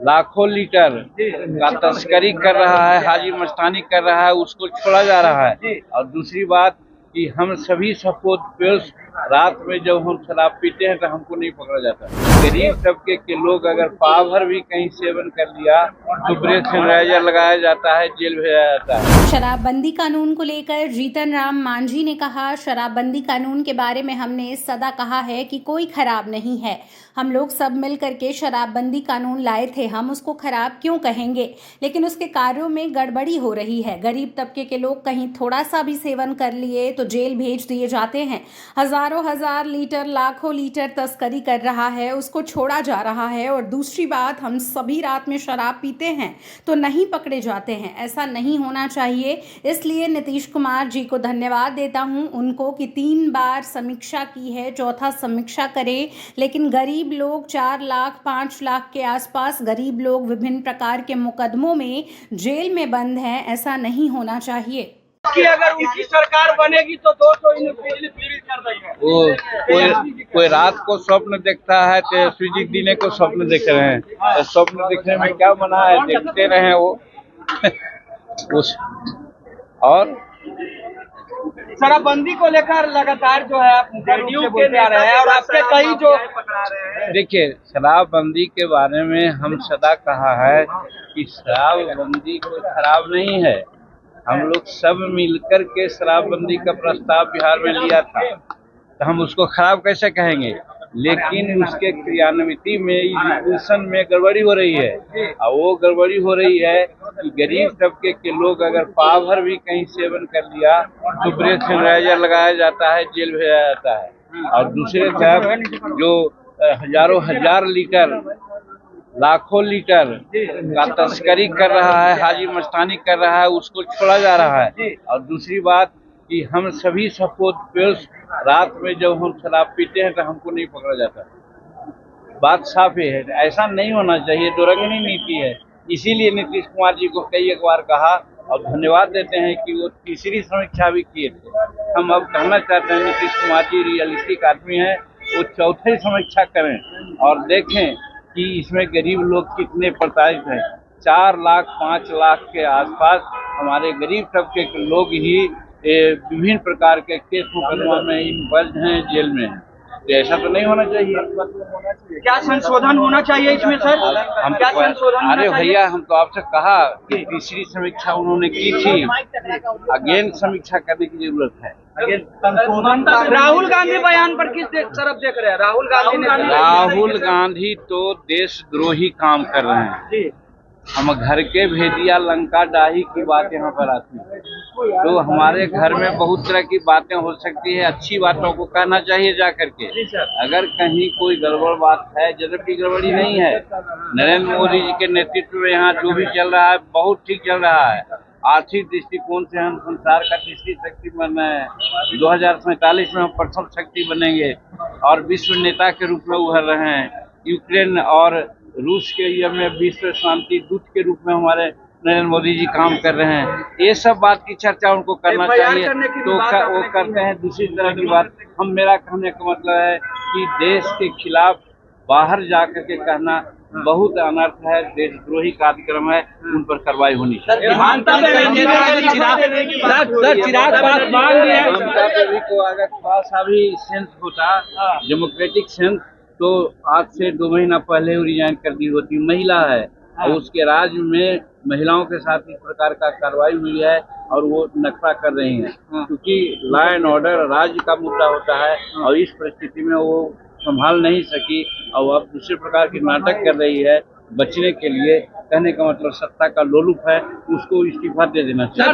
लाखों लीटर का तस्करी कर रहा है, हाजी मस्तानी कर रहा है, उसको छोड़ा जा रहा है। और दूसरी बात कि हम सभी सपोर्ट रात में जब हम शराब पीते हैं तो हमको नहीं पकड़ा जाता। गरीब तबके के लोग अगर पाव भर भी कहीं सेवन कर लिया तो ब्रेथ सैनिटाइजर लगाया जाता है, जेल भेजा जाता है। शराबबंदी कानून को लेकर जीतन राम मांझी ने कहा, शराबबंदी कानून के बारे में हमने सदा कहा है कि कोई खराब नहीं है। हम लोग सब मिल करके शराबबंदी कानून लाए थे, हम उसको खराब क्यों कहेंगे? लेकिन उसके कार्यों में गड़बड़ी हो रही है। गरीब तबके के लोग कहीं थोड़ा सा भी सेवन कर लिए तो जेल भेज दिए जाते हैं। हजारों हजार लीटर, लाखों लीटर तस्करी कर रहा है, उसको छोड़ा जा रहा है। और दूसरी बात, हम सभी रात में शराब पीते हैं तो नहीं पकड़े जाते हैं। ऐसा नहीं होना चाहिए। इसलिए नीतीश कुमार जी को धन्यवाद देता हूं, उनको कि 3 बार समीक्षा की है, चौथा समीक्षा करे। लेकिन गरीब लोग 4 लाख 5 लाख के आसपास गरीब लोग विभिन्न प्रकार के मुकदमों में जेल में बंद हैं। ऐसा नहीं होना चाहिए कि अगर उनकी सरकार बनेगी तो 200 यूनिट बिजली फ्री कर देंगे। कोई रात को स्वप्न देखता है, तेजस्वी जी दिने को स्वप्न देख रहे हैं। तो स्वप्न देखने में क्या मना है, देखते रहे वो। और शराबबंदी को लेकर लगातार जो है आप वीडियो बोलते आ रहे हैं और आपके कई जो देखिए, शराबबंदी के बारे में हम सदा कहा है कि शराबबंदी कोई खराब नहीं है। हम लोग सब मिलकर के शराबबंदी का प्रस्ताव बिहार में लिया था, तो हम उसको खराब कैसे कहेंगे? लेकिन उसके क्रियान्विति में, एग्जीक्यूशन में गड़बड़ी हो रही है। और वो गड़बड़ी हो रही है कि गरीब तबके के लोग अगर पाव भर भी कहीं सेवन कर लिया तो ब्रेथ सैनिटाइजर लगाया जाता है, जेल भेजा जाता है। और दूसरे तरफ जो हजारों हजार लीटर, लाखों लीटर का तस्करी कर रहा है, हाजी मस्तानी कर रहा है, उसको छोड़ा जा रहा है। और दूसरी बात कि हम सभी सपोर्ट रात में जब हम शराब पीते हैं तो हमको नहीं पकड़ा जाता। बात साफ है, ऐसा नहीं होना चाहिए। दुरंगी नीति है। इसीलिए नीतीश कुमार जी को कई एक बार कहा और धन्यवाद देते हैं कि वो तीसरी समीक्षा भी किए थे। हम अब कहना चाहते हैं नीतीश कुमार जी रियलिस्टिक आदमी है, वो चौथी समीक्षा करें और देखें कि इसमें गरीब लोग कितने प्रताड़ित हैं। 4 लाख 5 लाख के आसपास हमारे गरीब तबके के लोग ही विभिन्न प्रकार के केस मुकदमा में इन्वॉल्व हैं, जेल में हैं। तो ऐसा तो नहीं होना चाहिए। क्या संशोधन होना चाहिए इसमें सर? हम क्या संशोधन? अरे भैया, हम तो आपसे कहा कि तीसरी समीक्षा उन्होंने की थी, अगेन समीक्षा करने की जरूरत है। राहुल गांधी बयान पर किस तरफ देख रहे हैं? राहुल गांधी तो देशद्रोही काम कर रहे हैं। हम घर के भेदिया लंका डाही की बात यहाँ पर आती है। तो हमारे घर में बहुत तरह की बातें हो सकती है, अच्छी बातों को कहना चाहिए जा करके। अगर कहीं कोई गड़बड़ बात है, जबकि गड़बड़ी नहीं है। नरेंद्र मोदी जी के नेतृत्व में यहाँ जो भी चल रहा है बहुत ठीक चल रहा है। आर्थिक दृष्टिकोण से हम संसार का तीसरी शक्ति बन रहे हैं। 2047 में हम प्रथम शक्ति बनेंगे और विश्व नेता के रूप में उभर रहे हैं। यूक्रेन और रूस के ये में विश्व शांति दूत के रूप में हमारे नरेंद्र मोदी जी काम कर रहे हैं। ये सब बात की चर्चा उनको करना चाहिए, तो वो करते हैं। दूसरी तरह की बात, मेरा कहने का मतलब है कि देश के खिलाफ बाहर जाकर के कहना बहुत अनर्थ है, देशद्रोही कार्यक्रम है, उन पर कार्रवाई होनी चाहिए। ममता पे भी को अगर थोड़ा सा भी सेंस होता, डेमोक्रेटिक सेंस, तो आज से 2 महीना पहले वो रिजाइन कर दी होती। महिला है और उसके राज्य में महिलाओं के साथ इस प्रकार का कार्रवाई हुई है और वो नखरा कर रही हैं, क्योंकि लॉ एंड ऑर्डर राज्य का मुद्दा होता है और इस परिस्थिति में वो संभाल नहीं सकी और अब दूसरे प्रकार की नाटक कर रही है बचने के लिए। कहने का मतलब सत्ता का लोलुप है, उसको इस्तीफा दे देना चाहिए।